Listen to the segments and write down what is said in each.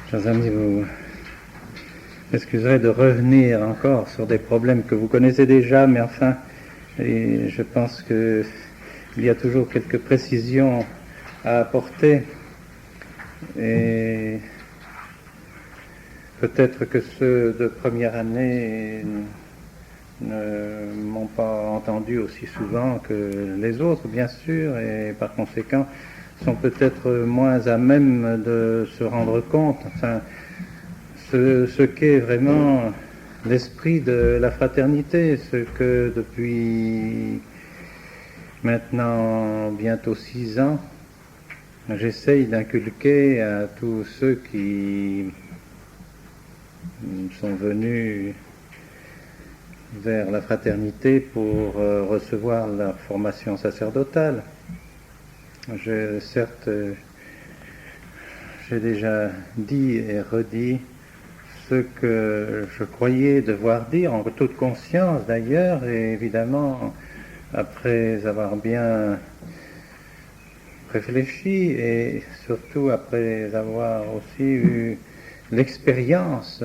Chers amis, vous m'excuserez de revenir encore sur des problèmes que vous connaissez déjà, mais enfin, et je pense qu'il y a toujours quelques précisions à apporter, et peut-être que ceux de première année ne m'ont pas entendu aussi souvent que les autres, bien sûr, et par conséquent sont peut-être moins à même de se rendre compte, enfin, ce qu'est vraiment l'esprit de la fraternité, ce que depuis maintenant bientôt 6 ans, j'essaye d'inculquer à tous ceux qui sont venus vers la fraternité pour recevoir la formation sacerdotale. Certes, j'ai déjà dit et redit ce que je croyais devoir dire, en toute conscience d'ailleurs, et évidemment, après avoir bien réfléchi et surtout après avoir aussi eu l'expérience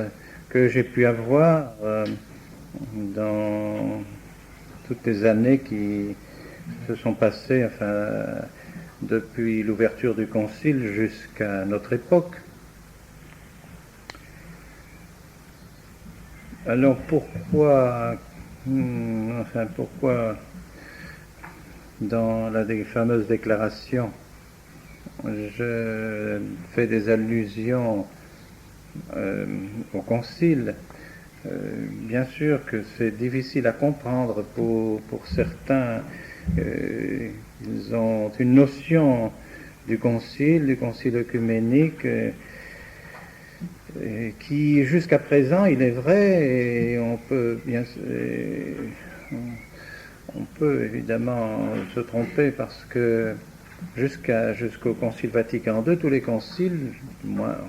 que j'ai pu avoir dans toutes les années qui se sont passées, enfin, depuis l'ouverture du Concile jusqu'à notre époque. Alors pourquoi dans la fameuse déclaration je fais des allusions au Concile? Bien sûr que c'est difficile à comprendre pour certains. Ils ont une notion du Concile œcuménique, qui jusqu'à présent, il est vrai, et on peut évidemment se tromper parce que jusqu'au Concile Vatican II, tous les conciles, moi,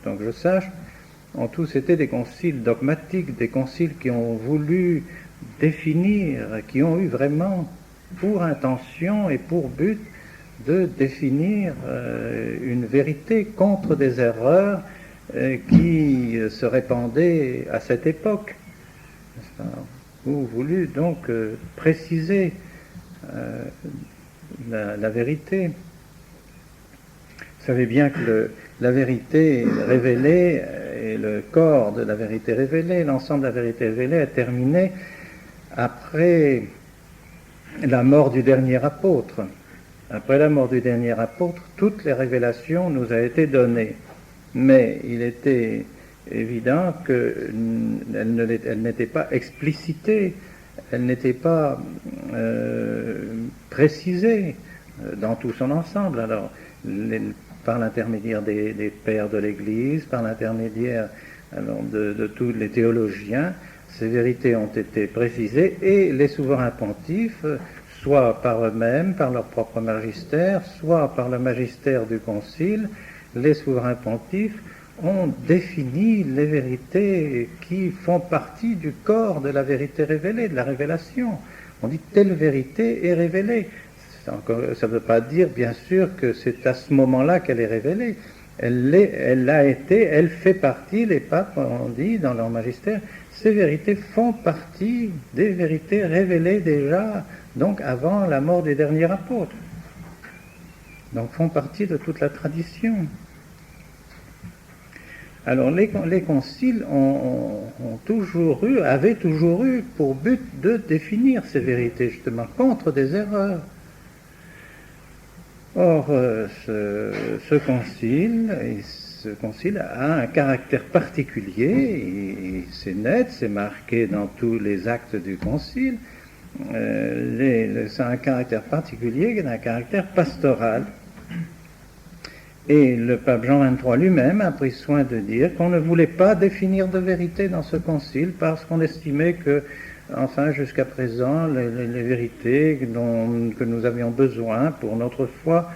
tant que je sache, ont tous été des conciles dogmatiques, des conciles qui ont voulu définir, qui ont eu vraiment pour intention et pour but de définir une vérité contre des erreurs qui se répandaient à cette époque, ou voulu donc préciser la vérité. Vous savez bien que la vérité révélée et le corps de la vérité révélée, l'ensemble de la vérité révélée est terminé après la mort du dernier apôtre. Après la mort du dernier apôtre, toutes les révélations nous ont été données. Mais il était évident qu'elles n'étaient pas explicitées, elles n'étaient pas précisées dans tout son ensemble. Alors, par l'intermédiaire des pères de l'Église, par l'intermédiaire de tous les théologiens, ces vérités ont été précisées, et les souverains pontifes, soit par eux-mêmes, par leur propre magistère, soit par le magistère du Concile, les souverains pontifes ont défini les vérités qui font partie du corps de la vérité révélée, de la révélation. On dit telle vérité est révélée. Ça ne veut pas dire, bien sûr, que c'est à ce moment-là qu'elle est révélée. Elle fait partie, les papes ont dit dans leur magistère, ces vérités font partie des vérités révélées déjà, donc avant la mort des derniers apôtres. Donc font partie de toute la tradition. Alors les conciles avaient toujours eu pour but de définir ces vérités, justement, contre des erreurs. Or, ce concile a un caractère particulier, et c'est net, c'est marqué dans tous les actes du concile. Ça a un caractère particulier, un caractère pastoral. Et le pape Jean XXIII lui-même a pris soin de dire qu'on ne voulait pas définir de vérité dans ce concile parce qu'on estimait que, enfin, jusqu'à présent, les vérités que nous avions besoin pour notre foi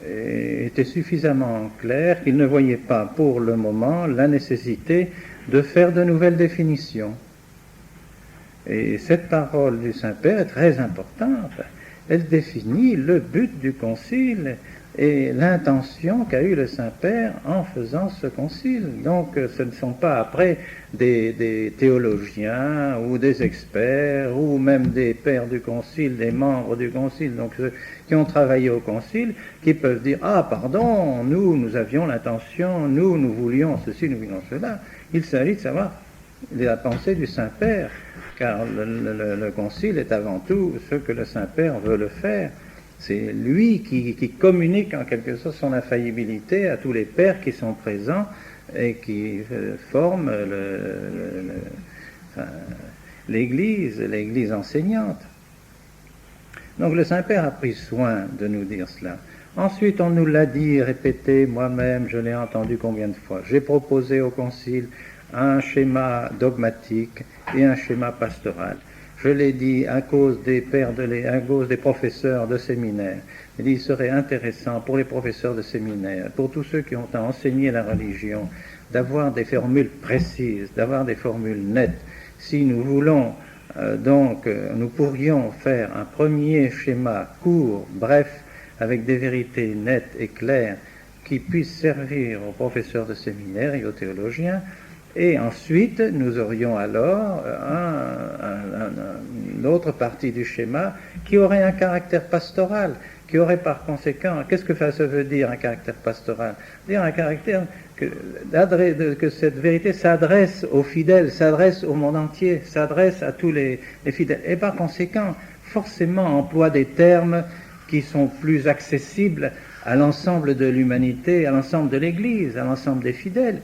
étaient suffisamment claires qu'il ne voyait pas pour le moment la nécessité de faire de nouvelles définitions. Et cette parole du Saint-Père est très importante. Elle définit le but du concile et l'intention qu'a eu le Saint-Père en faisant ce concile. Donc ce ne sont pas après des théologiens ou des experts ou même des pères du concile, des membres du concile, donc ceux qui ont travaillé au concile, qui peuvent dire « Ah, pardon, nous avions l'intention, nous voulions ceci, nous voulions cela ». Il s'agit de savoir la pensée du Saint-Père, car le concile est avant tout ce que le Saint-Père veut le faire. C'est lui qui communique en quelque sorte son infaillibilité à tous les pères qui sont présents et qui forment l'Église enseignante. Donc le Saint-Père a pris soin de nous dire cela. Ensuite, on nous l'a dit, répété, moi-même, je l'ai entendu combien de fois. J'ai proposé au Concile un schéma dogmatique et un schéma pastoral. Je l'ai dit à cause des à cause des professeurs de séminaire. Il serait intéressant pour les professeurs de séminaire, pour tous ceux qui ont à enseigner la religion, d'avoir des formules précises, d'avoir des formules nettes. Si nous voulons nous pourrions faire un premier schéma court, bref, avec des vérités nettes et claires qui puissent servir aux professeurs de séminaire et aux théologiens. Et ensuite, nous aurions alors une autre partie du schéma qui aurait un caractère pastoral, qui aurait par conséquent, qu'est-ce que ça veut dire un caractère pastoral? Dire un caractère que cette vérité s'adresse aux fidèles, s'adresse au monde entier, s'adresse à tous les fidèles. Et par conséquent, forcément emploie des termes qui sont plus accessibles à l'ensemble de l'humanité, à l'ensemble de l'Église, à l'ensemble des fidèles.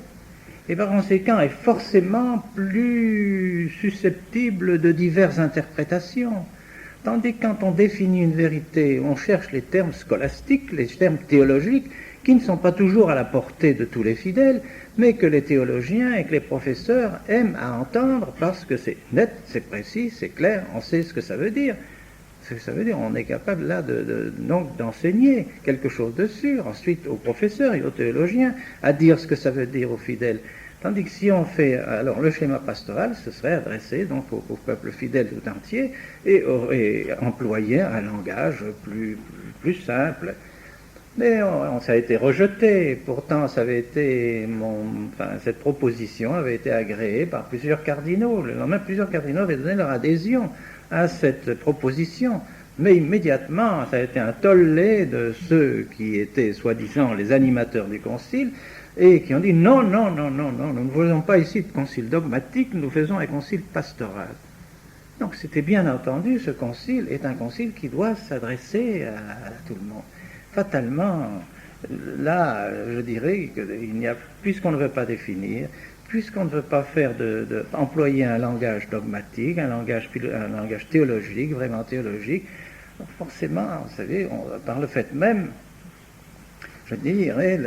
Et par conséquent est forcément plus susceptible de diverses interprétations. Tandis que quand on définit une vérité, on cherche les termes scolastiques, les termes théologiques, qui ne sont pas toujours à la portée de tous les fidèles, mais que les théologiens et que les professeurs aiment à entendre parce que c'est net, c'est précis, c'est clair, on sait ce que ça veut dire. Ce que ça veut dire, on est capable là donc d'enseigner quelque chose dessus, ensuite aux professeurs et aux théologiens à dire ce que ça veut dire aux fidèles. Tandis que si on fait, alors le schéma pastoral, ce serait adressé donc au peuple fidèle tout entier et employer un langage plus simple. Mais ça a été rejeté. Pourtant, ça avait été cette proposition avait été agréée par plusieurs cardinaux. Le lendemain, plusieurs cardinaux avaient donné leur adhésion à cette proposition. Mais immédiatement, ça a été un tollé de ceux qui étaient soi-disant les animateurs du concile et qui ont dit non, nous ne faisons pas ici de concile dogmatique, nous faisons un concile pastoral. Donc c'était bien entendu, ce concile est un concile qui doit s'adresser à tout le monde. Fatalement, là, je dirais qu'il n'y a, puisqu'on ne veut pas définir, puisqu'on ne veut pas faire employer un langage dogmatique, un langage théologique, vraiment théologique, forcément, vous savez, par le fait même, je dirais,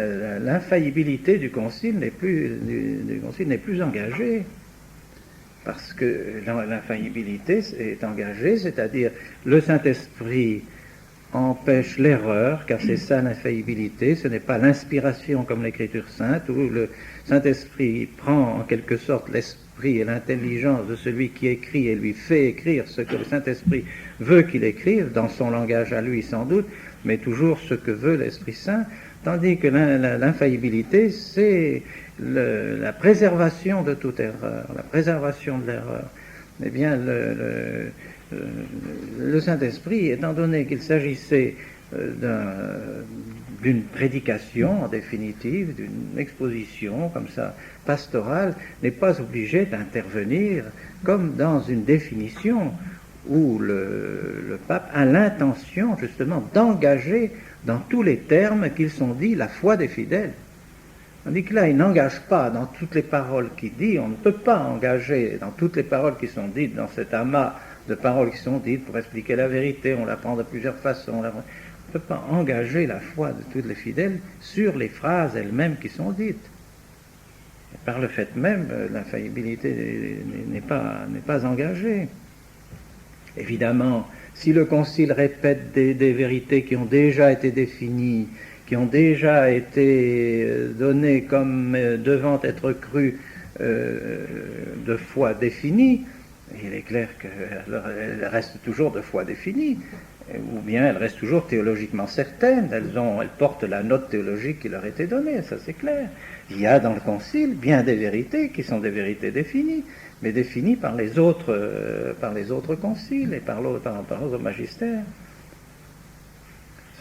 l'infaillibilité du concile n'est plus engagée. Parce que l'infaillibilité est engagée, c'est-à-dire le Saint-Esprit empêche l'erreur, car c'est ça l'infaillibilité, ce n'est pas l'inspiration comme l'Écriture sainte, où le Saint-Esprit prend en quelque sorte l'esprit et l'intelligence de celui qui écrit et lui fait écrire ce que le Saint-Esprit veut qu'il écrive, dans son langage à lui sans doute, mais toujours ce que veut l'Esprit Saint, tandis que l'infaillibilité, c'est la préservation de toute erreur, la préservation de l'erreur. Eh bien, le Saint-Esprit, étant donné qu'il s'agissait d'une prédication en définitive, d'une exposition comme ça pastorale, n'est pas obligé d'intervenir comme dans une définition où le pape a l'intention justement d'engager dans tous les termes qu'ils sont dits la foi des fidèles. Tandis que là, il n'engage pas dans toutes les paroles qu'il dit, on ne peut pas engager dans toutes les paroles qui sont dites dans cet amas de paroles qui sont dites pour expliquer la vérité, on l'apprend de plusieurs façons. On ne peut pas engager la foi de tous les fidèles sur les phrases elles-mêmes qui sont dites. Et par le fait même, l'infaillibilité n'est pas engagée. Évidemment, si le Concile répète des vérités qui ont déjà été définies, qui ont déjà été données comme devant être crues de foi définie, il est clair qu'elle reste toujours de foi définie. ou bien elles restent toujours théologiquement certaines, elles portent la note théologique qui leur a été donnée, ça c'est clair. Il y a dans le Concile bien des vérités qui sont des vérités définies, mais définies par les autres conciles et par l'autre magistère.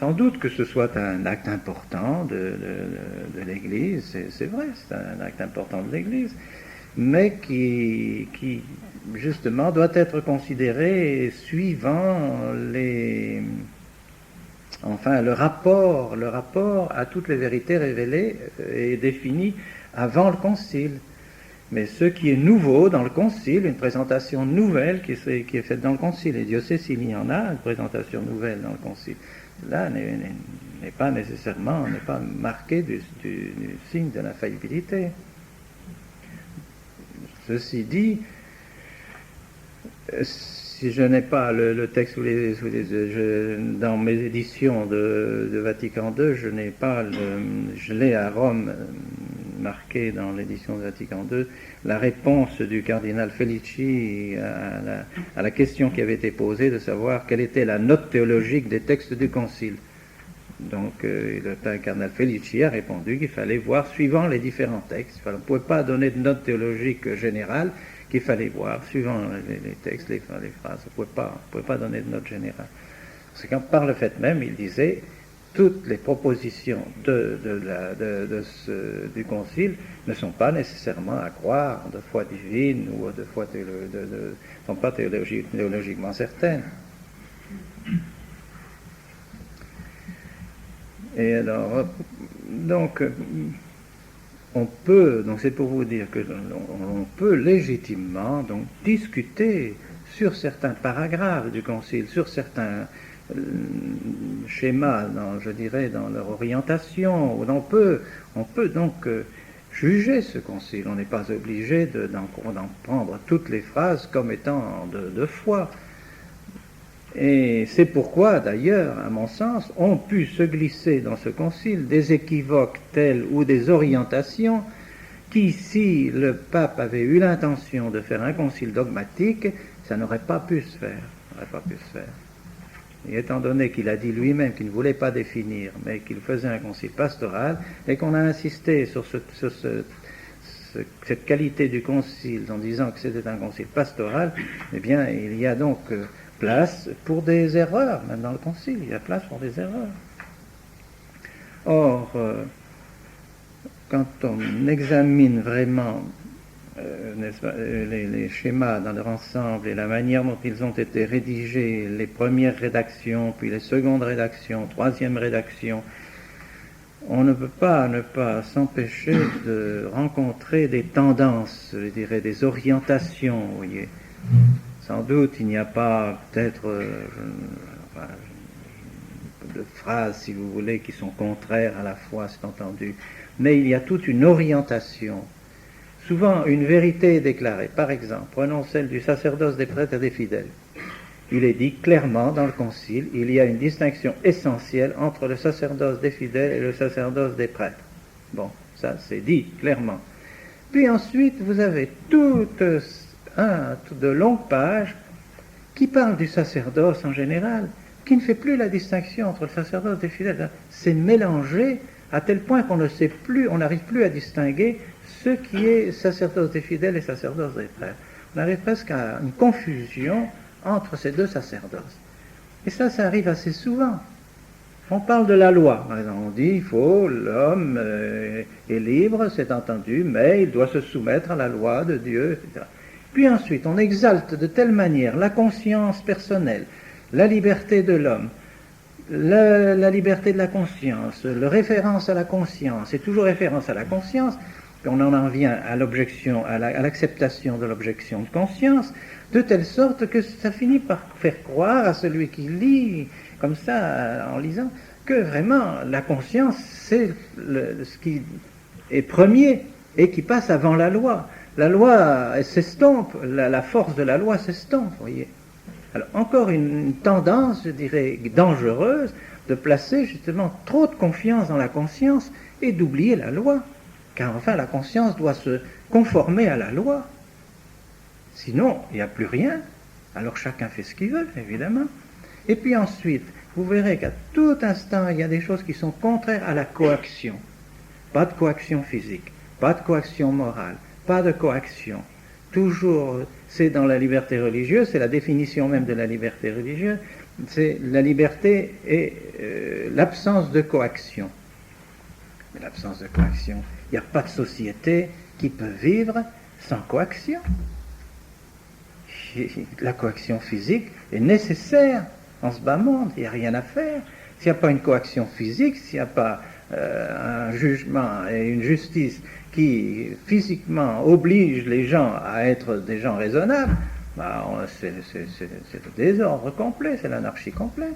Sans doute que ce soit un acte important de l'Église, c'est vrai, c'est un acte important de l'Église, mais qui justement doit être considéré suivant le rapport à toutes les vérités révélées et définies avant le Concile. Mais ce qui est nouveau dans le Concile, une présentation nouvelle qui est faite dans le Concile, et Dieu sait s'il y en a une présentation nouvelle dans le Concile, là n'est pas nécessairement, n'est pas marqué du signe de l'infaillibilité. Ceci dit, si je n'ai pas le texte dans mes éditions de Vatican II, je l'ai à Rome marqué dans l'édition de Vatican II, la réponse du cardinal Felici à la question qui avait été posée de savoir quelle était la note théologique des textes du Concile. Donc le cardinal Felici a répondu qu'il fallait voir suivant les différents textes. On ne pouvait pas donner de note théologique générale, qu'il fallait voir suivant les textes, les phrases. On ne pouvait pas donner de note générale. C'est quand par le fait même, il disait toutes les propositions du Concile ne sont pas nécessairement à croire de foi divine ou de foi sont pas théologiquement certaines. Et alors, donc c'est pour vous dire que on peut légitimement donc discuter sur certains paragraphes du Concile, sur certains schémas, dans leur orientation, où on peut donc juger ce Concile. On n'est pas obligé d'en prendre toutes les phrases comme étant de foi. Et c'est pourquoi, d'ailleurs, à mon sens, ont pu se glisser dans ce concile des équivoques tels ou des orientations qui, si le pape avait eu l'intention de faire un concile dogmatique, ça n'aurait pas pu se faire. Et étant donné qu'il a dit lui-même qu'il ne voulait pas définir, mais qu'il faisait un concile pastoral, et qu'on a insisté sur cette qualité du concile en disant que c'était un concile pastoral, eh bien, il y a donc place pour des erreurs, même dans le Concile, il y a place pour des erreurs. Or, quand on examine vraiment les schémas dans leur ensemble et la manière dont ils ont été rédigés, les premières rédactions, puis les secondes rédactions, troisième rédaction, on ne peut pas ne pas s'empêcher de rencontrer des tendances, je dirais, des orientations, vous voyez. Sans doute, il n'y a pas peut-être de phrases, si vous voulez, qui sont contraires à la foi, c'est entendu, mais il y a toute une orientation. Souvent, une vérité est déclarée. Par exemple, prenons celle du sacerdoce des prêtres et des fidèles. Il est dit clairement dans le Concile, il y a une distinction essentielle entre le sacerdoce des fidèles et le sacerdoce des prêtres. Bon, ça c'est dit clairement. Puis ensuite, vous avez de longues pages qui parlent du sacerdoce en général, qui ne fait plus la distinction entre le sacerdoce des fidèles. C'est mélangé à tel point qu'on ne sait plus, on n'arrive plus à distinguer ce qui est sacerdoce des fidèles et sacerdoce des prêtres. On arrive presque à une confusion entre ces deux sacerdoces. Et ça arrive assez souvent. On parle de la loi, par exemple, on dit l'homme est libre, c'est entendu, mais il doit se soumettre à la loi de Dieu, etc. Puis ensuite, on exalte de telle manière la conscience personnelle, la liberté de l'homme, la liberté de la conscience, le référence à la conscience, et toujours référence à la conscience, puis on en vient à l'objection, à l'acceptation de l'objection de conscience, de telle sorte que ça finit par faire croire à celui qui lit, comme ça, en lisant, que vraiment la conscience, c'est ce qui est premier et qui passe avant la loi. La loi s'estompe, la force de la loi s'estompe, vous voyez. Alors, encore une tendance, je dirais, dangereuse, de placer justement trop de confiance dans la conscience et d'oublier la loi. Car enfin, la conscience doit se conformer à la loi. Sinon, il n'y a plus rien. Alors chacun fait ce qu'il veut, évidemment. Et puis ensuite, vous verrez qu'à tout instant, il y a des choses qui sont contraires à la coaction. Pas de coaction physique, pas de coaction morale, pas de coaction. Toujours, c'est dans la liberté religieuse, c'est la définition même de la liberté religieuse, c'est la liberté et l'absence de coaction. Mais l'absence de coaction, il n'y a pas de société qui peut vivre sans coaction. La coaction physique est nécessaire en ce bas monde, il n'y a rien à faire. S'il n'y a pas une coaction physique, s'il n'y a pas un jugement et une justice qui physiquement oblige les gens à être des gens raisonnables, bah, c'est le désordre complet, c'est l'anarchie complète.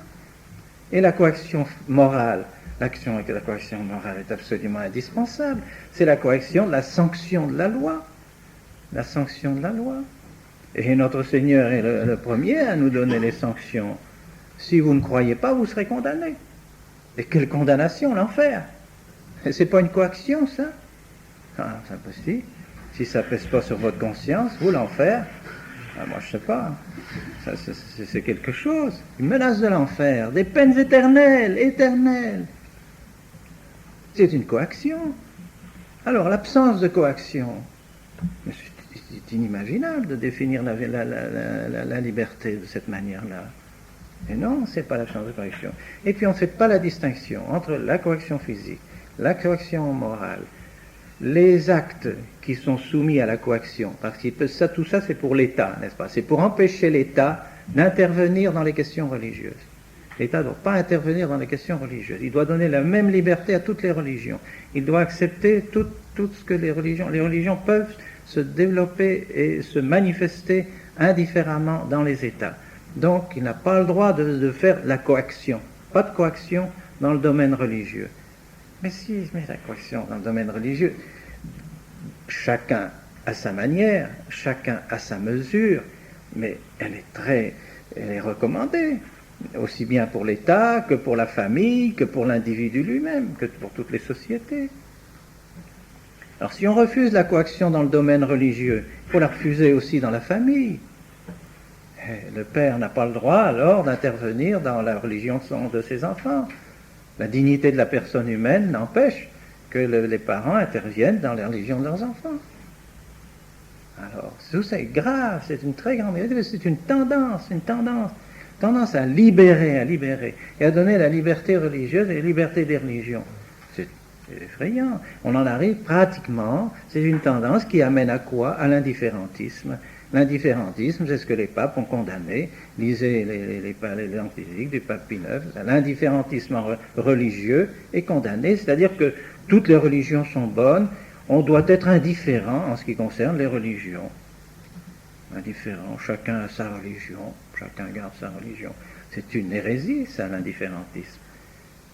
Et la coaction morale, la coaction morale est absolument indispensable. C'est la coaction de la sanction de la loi. La sanction de la loi. Et notre Seigneur est le premier à nous donner les sanctions. Si vous ne croyez pas, vous serez condamné. Et quelle condamnation, l'enfer! C'est pas une coaction, ça? Ah, c'est impossible. Si ça pèse pas sur votre conscience, vous, l'enfer, ah, moi je sais pas. C'est quelque chose. Une menace de l'enfer, des peines éternelles, éternelles. C'est une coaction. Alors, l'absence de coaction, c'est inimaginable de définir la liberté de cette manière-là. Et non, c'est pas l'absence de coaction. Et puis on ne fait pas la distinction entre la coaction physique, la coaction morale, les actes qui sont soumis à la coaction, parce que ça, tout ça c'est pour l'État, n'est-ce pas? C'est pour empêcher l'État d'intervenir dans les questions religieuses. L'État ne doit pas intervenir dans les questions religieuses. Il doit donner la même liberté à toutes les religions. Il doit accepter tout ce que les religions peuvent se développer et se manifester indifféremment dans les États. Donc, il n'a pas le droit de faire la coaction. Pas de coaction dans le domaine religieux. Mais la coaction dans le domaine religieux, chacun à sa manière, chacun à sa mesure, mais elle est recommandée, aussi bien pour l'État que pour la famille, que pour l'individu lui-même, que pour toutes les sociétés. Alors, si on refuse la coaction dans le domaine religieux, il faut la refuser aussi dans la famille. Le père n'a pas le droit alors d'intervenir dans la religion de ses enfants. La dignité de la personne humaine n'empêche que les parents interviennent dans la religion de leurs enfants. Alors, tout ça est grave, c'est une très grande, c'est une tendance à libérer, et à donner la liberté religieuse et la liberté des religions. C'est effrayant. On en arrive pratiquement, c'est une tendance qui amène à quoi? À l'indifférentisme. L'indifférentisme, c'est ce que les papes ont condamné. Lisez les encycliques du pape Pie IX. L'indifférentisme religieux est condamné, c'est-à-dire que toutes les religions sont bonnes, on doit être indifférent en ce qui concerne les religions. Indifférent, chacun a sa religion, chacun garde sa religion. C'est une hérésie, ça, l'indifférentisme.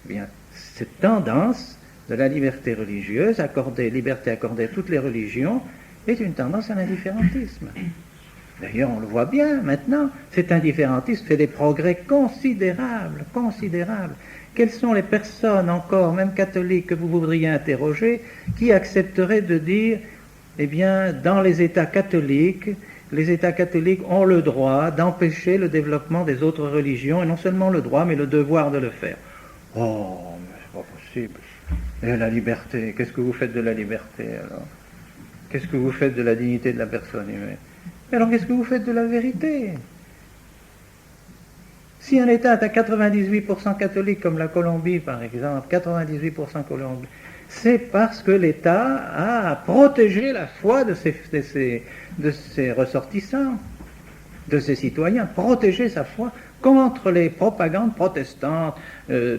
Eh bien, cette tendance de la liberté religieuse, liberté accordée à toutes les religions, est une tendance à l'indifférentisme. D'ailleurs, on le voit bien maintenant, cet indifférentisme fait des progrès considérables. Quelles sont les personnes encore, même catholiques, que vous voudriez interroger, qui accepteraient de dire, eh bien, dans les États catholiques ont le droit d'empêcher le développement des autres religions, et non seulement le droit, mais le devoir de le faire. Oh, mais c'est pas possible. Et la liberté, qu'est-ce que vous faites de la liberté alors? Qu'est-ce que vous faites de la dignité de la personne humaine? Alors qu'est-ce que vous faites de la vérité? Si un État est à 98% catholique, comme la Colombie par exemple, 98% Colombie, c'est parce que l'État a protégé la foi de ses ressortissants, de ses citoyens, protégé sa foi contre les propagandes protestantes,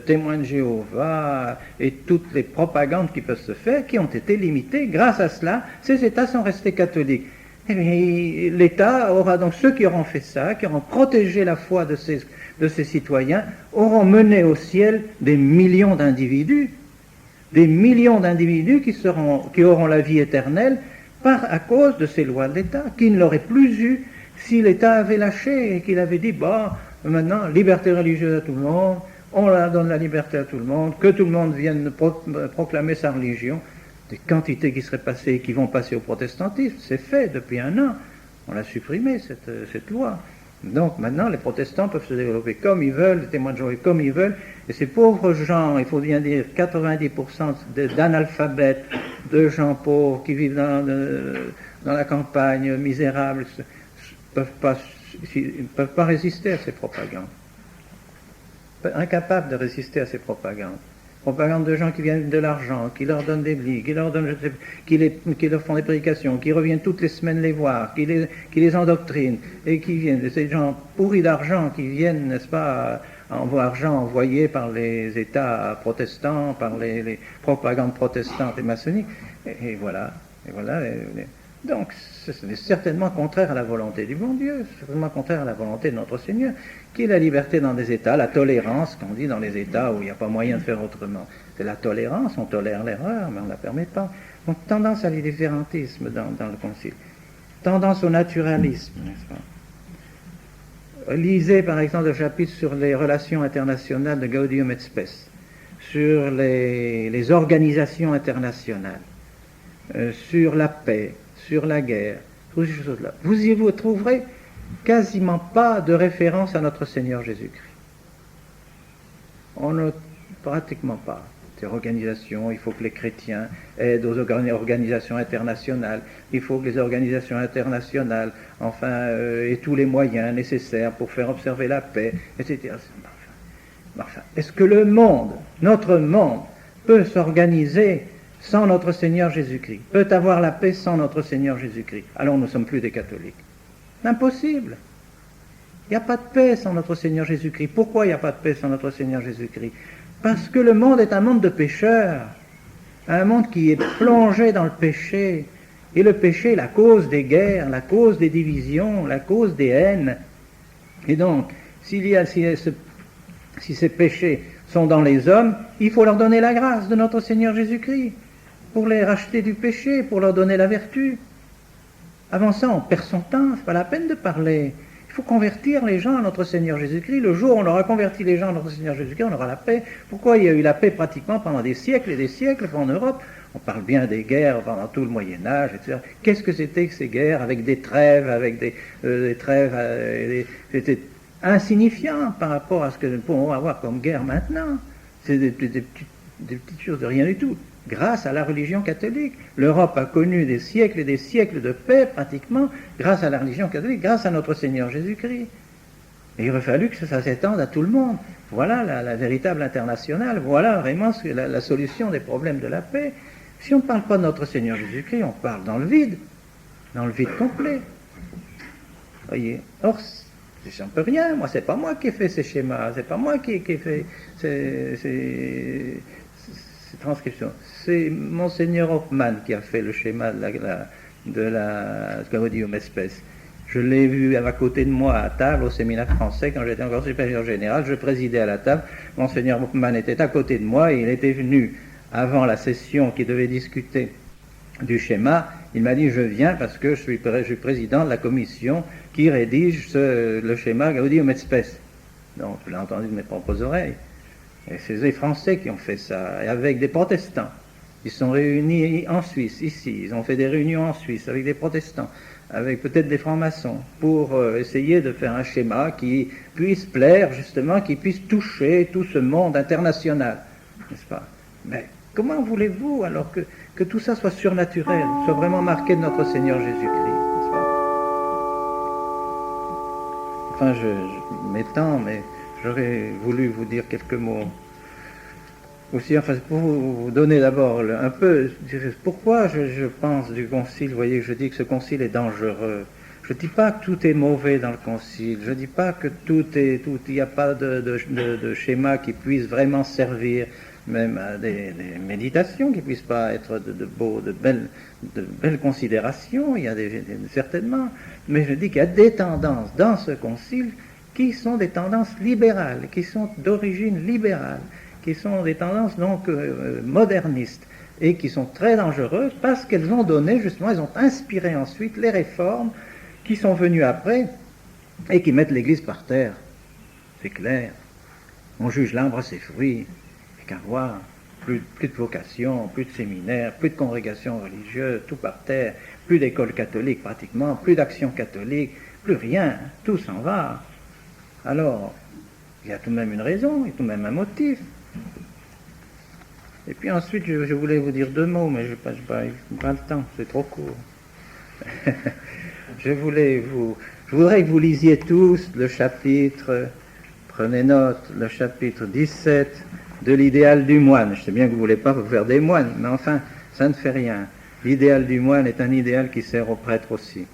témoins de Jéhovah et toutes les propagandes qui peuvent se faire, qui ont été limitées. Grâce à cela, ces États sont restés catholiques. Eh bien, l'État aura donc, ceux qui auront fait ça, qui auront protégé la foi de ses citoyens, auront mené au ciel des millions d'individus qui auront la vie éternelle à cause de ces lois de l'État, qui ne l'auraient plus eu si l'État avait lâché et qu'il avait dit, maintenant, liberté religieuse à tout le monde, on leur donne la liberté à tout le monde, que tout le monde vienne proclamer sa religion. Des quantités qui seraient passées et qui vont passer au protestantisme, c'est fait depuis 1 an. On l'a supprimé, cette loi. Donc maintenant, les protestants peuvent se développer comme ils veulent, les témoins de Jéhovah comme ils veulent, et ces pauvres gens, il faut bien dire 90% d'analphabètes, de gens pauvres qui vivent dans la campagne, misérables, ne peuvent pas résister à ces propagandes. Incapables de résister à ces propagandes. Propagande de gens qui viennent de l'argent, qui leur donnent des blis, qui leur font des prédications, qui reviennent toutes les semaines les voir, qui les endoctrinent, et qui viennent, ces gens pourris d'argent qui viennent, n'est-ce pas, argent envoyé par les États protestants, par les propagandes protestantes et maçonniques, et voilà. Donc, c'est certainement contraire à la volonté du bon Dieu, c'est certainement contraire à la volonté de notre Seigneur, qui est la liberté dans des États, la tolérance, qu'on dit dans les États où il n'y a pas moyen de faire autrement. C'est la tolérance, on tolère l'erreur, mais on ne la permet pas. Donc, tendance à l'irrévérentisme dans le Concile, tendance au naturalisme, n'est-ce pas? Lisez par exemple le chapitre sur les relations internationales de Gaudium et Spes, sur les organisations internationales, sur la paix, sur la guerre, toutes ces choses-là. Vous trouverez quasiment pas de référence à notre Seigneur Jésus-Christ. Pratiquement pas. Ces organisations, il faut que les chrétiens aident aux organisations internationales, il faut que les organisations internationales, aient tous les moyens nécessaires pour faire observer la paix, etc. Enfin, est-ce que le monde, notre monde, peut s'organiser sans notre Seigneur Jésus-Christ, peut avoir la paix sans notre Seigneur Jésus-Christ? Alors nous ne sommes plus des catholiques. Impossible. Il n'y a pas de paix sans notre Seigneur Jésus-Christ. Pourquoi il n'y a pas de paix sans notre Seigneur Jésus-Christ? Parce que le monde est un monde de pécheurs, un monde qui est plongé dans le péché. Et le péché est la cause des guerres, la cause des divisions, la cause des haines. Et donc, si ces péchés sont dans les hommes, il faut leur donner la grâce de notre Seigneur Jésus-Christ, pour les racheter du péché, pour leur donner la vertu. Avant ça, on perd son temps, c'est pas la peine de parler. Il faut convertir les gens à notre Seigneur Jésus-Christ. Le jour où on aura converti les gens à notre Seigneur Jésus-Christ, on aura la paix. Pourquoi il y a eu la paix pratiquement pendant des siècles et des siècles en Europe? On parle bien des guerres pendant tout le Moyen-Âge, etc. Qu'est-ce que c'était que ces guerres avec des trêves, c'était insignifiant par rapport à ce que nous pouvons avoir comme guerre maintenant. C'est des petites choses de rien du tout. Grâce à la religion catholique, l'Europe a connu des siècles et des siècles de paix pratiquement grâce à la religion catholique, grâce à notre Seigneur Jésus-Christ. Et il aurait fallu que ça s'étende à tout le monde. Voilà la véritable internationale, voilà vraiment la solution des problèmes de la paix. Si on ne parle pas de notre Seigneur Jésus-Christ, on parle dans le vide complet. Voyez. Or, j'en peux rien, moi, c'est pas moi qui ai fait ces schémas, c'est pas moi qui ai fait ces transcriptions. C'est Monseigneur Hoffmann qui a fait le schéma de la Gaudium et Spes. Je l'ai vu à côté de moi à table au séminaire français quand j'étais encore supérieur général. Je présidais à la table. Monseigneur Hoffmann était à côté de moi et il était venu avant la session qui devait discuter du schéma. Il m'a dit: je viens parce que je suis président de la commission qui rédige le schéma Gaudium et Spes. Donc je l'ai entendu de mes propres oreilles. Et c'est les Français qui ont fait ça, et avec des protestants. Ils sont réunis en Suisse, ici. Ils ont fait des réunions en Suisse avec des protestants, avec peut-être des francs-maçons, pour essayer de faire un schéma qui puisse plaire, justement, qui puisse toucher tout ce monde international. N'est-ce pas? Mais comment voulez-vous, alors que tout ça soit surnaturel, soit vraiment marqué de notre Seigneur Jésus-Christ, n'est-ce pas? Enfin, je m'étends, mais j'aurais voulu vous dire quelques mots. Aussi, enfin, pour vous donner d'abord un peu, pourquoi je pense du concile, vous voyez, je dis que ce concile est dangereux. Je ne dis pas que tout est mauvais dans le concile, je ne dis pas que il n'y a pas de schéma qui puisse vraiment servir, même à des méditations qui ne puissent pas être de belles considérations, il y a certainement, mais je dis qu'il y a des tendances dans ce concile qui sont des tendances libérales, qui sont d'origine libérale, qui sont des tendances donc modernistes, et qui sont très dangereuses parce qu'elles ont donné, justement, elles ont inspiré ensuite les réformes qui sont venues après et qui mettent l'Église par terre. C'est clair. On juge l'arbre à ses fruits, et qu'à voir. plus de vocation, plus de séminaires, plus de congrégations religieuses, tout par terre, plus d'écoles catholiques pratiquement, plus d'actions catholiques, plus rien, tout s'en va. Alors, il y a tout de même une raison, il y a tout de même un motif. Et puis ensuite, je voulais vous dire 2 mots, mais je n'ai pas le temps, c'est trop court. Je voudrais que vous lisiez tous le chapitre, prenez note, le chapitre 17 de l'idéal du moine. Je sais bien que vous ne voulez pas vous faire des moines, mais enfin, ça ne fait rien. L'idéal du moine est un idéal qui sert aux prêtres aussi.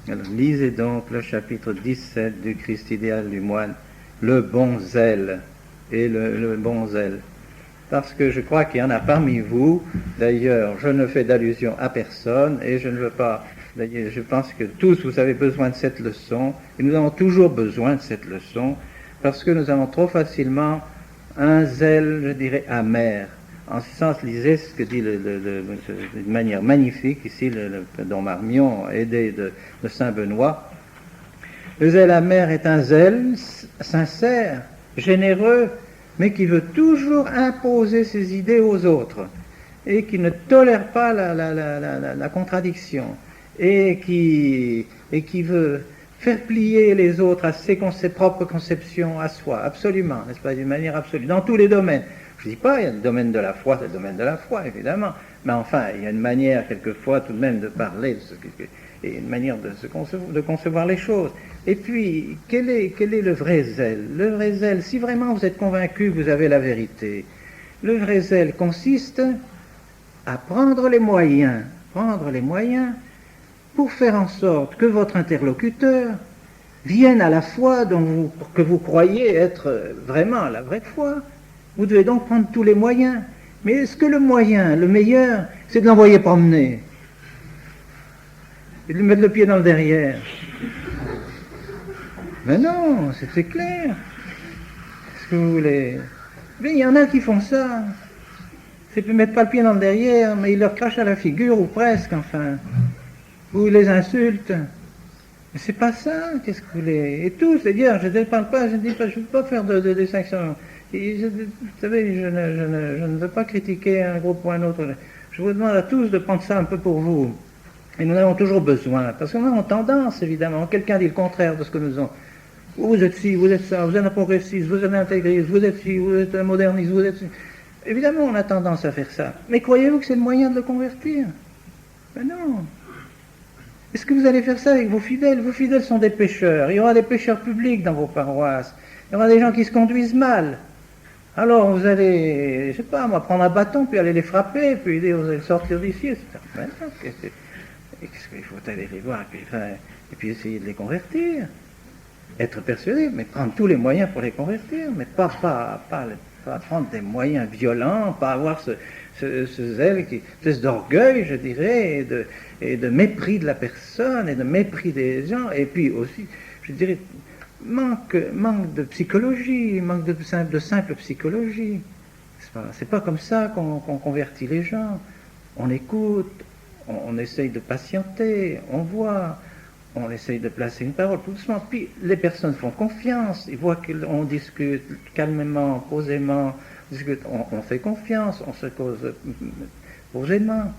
Alors, lisez donc le chapitre 17 du Christ idéal du moine, le bon zèle et le bon zèle. Parce que je crois qu'il y en a parmi vous, d'ailleurs, je ne fais d'allusion à personne, et je ne veux pas, d'ailleurs, je pense que tous vous avez besoin de cette leçon, et nous avons toujours besoin de cette leçon, parce que nous avons trop facilement un zèle, je dirais, amer. En ce sens, lisez ce que dit d'une manière magnifique ici le Don Marmion, aidé de Saint Benoît. Le zèle amer est un zèle sincère, généreux, mais qui veut toujours imposer ses idées aux autres, et qui ne tolère pas la contradiction, et qui veut faire plier les autres à ses propres conceptions, à soi, absolument, n'est-ce pas, d'une manière absolue, dans tous les domaines. Je ne dis pas, il y a le domaine de la foi, c'est le domaine de la foi, évidemment, mais enfin, il y a une manière, quelquefois, tout de même, de parler, et une manière de concevoir les choses. Et puis, quel est le vrai zèle? Le vrai zèle, si vraiment vous êtes convaincu que vous avez la vérité, le vrai zèle consiste à prendre les moyens pour faire en sorte que votre interlocuteur vienne à la foi que vous croyez être vraiment la vraie foi. Vous devez donc prendre tous les moyens. Mais est-ce que le moyen, le meilleur, c'est de l'envoyer promener et de lui mettre le pied dans le derrière? Mais non, c'est clair. Est-ce que vous voulez... Mais il y en a qui font ça. C'est qu'ils ne mettent pas le pied dans le derrière, mais ils leur crachent à la figure, ou presque, enfin. Ou ils les insultent. Mais c'est pas ça, qu'est-ce que vous voulez? Et tout, c'est-à-dire, je ne parle pas, je ne veux pas faire de distinction. Vous savez, je ne veux pas critiquer un groupe ou un autre. Je vous demande à tous de prendre ça un peu pour vous. Et nous en avons toujours besoin, parce qu'on a tendance, évidemment, quelqu'un dit le contraire de ce que nous avons. Vous êtes ci, vous êtes ça, vous êtes un progressiste, vous êtes un intégriste, vous êtes ci, vous êtes un moderniste, vous êtes ci. Évidemment, on a tendance à faire ça. Mais croyez-vous que c'est le moyen de le convertir? Ben non. Est-ce que vous allez faire ça avec vos fidèles? Vos fidèles sont des pécheurs. Il y aura des pécheurs publics dans vos paroisses. Il y aura des gens qui se conduisent mal. Alors vous allez, je sais pas, moi, prendre un bâton, puis aller les frapper, puis dire, vous allez sortir d'ici, etc. Ben non, qu'est-ce qu'il faut aller les voir, et puis essayer de les convertir. Être persuadé, mais prendre tous les moyens pour les convertir, mais pas prendre des moyens violents, pas avoir ce zèle, une espèce d'orgueil, je dirais, et de mépris de la personne, et de mépris des gens, et puis aussi, je dirais, manque de psychologie, manque de simple psychologie. C'est pas comme ça qu'on convertit les gens. On écoute, on essaye de patienter, on voit, on essaye de placer une parole tout doucement, puis les personnes font confiance, ils voient qu'on discute calmement, posément, on fait confiance, on se cause posément.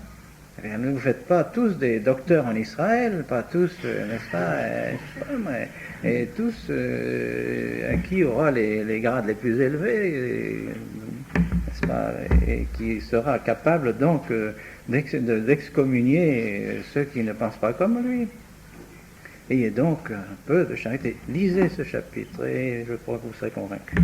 Eh bien, ne vous faites pas tous des docteurs en Israël, pas tous, n'est-ce pas, et tous à qui aura les grades les plus élevés, n'est-ce pas, et qui sera capable donc d'excommunier ceux qui ne pensent pas comme lui. Ayez donc un peu de charité. Lisez ce chapitre et je crois que vous serez convaincus.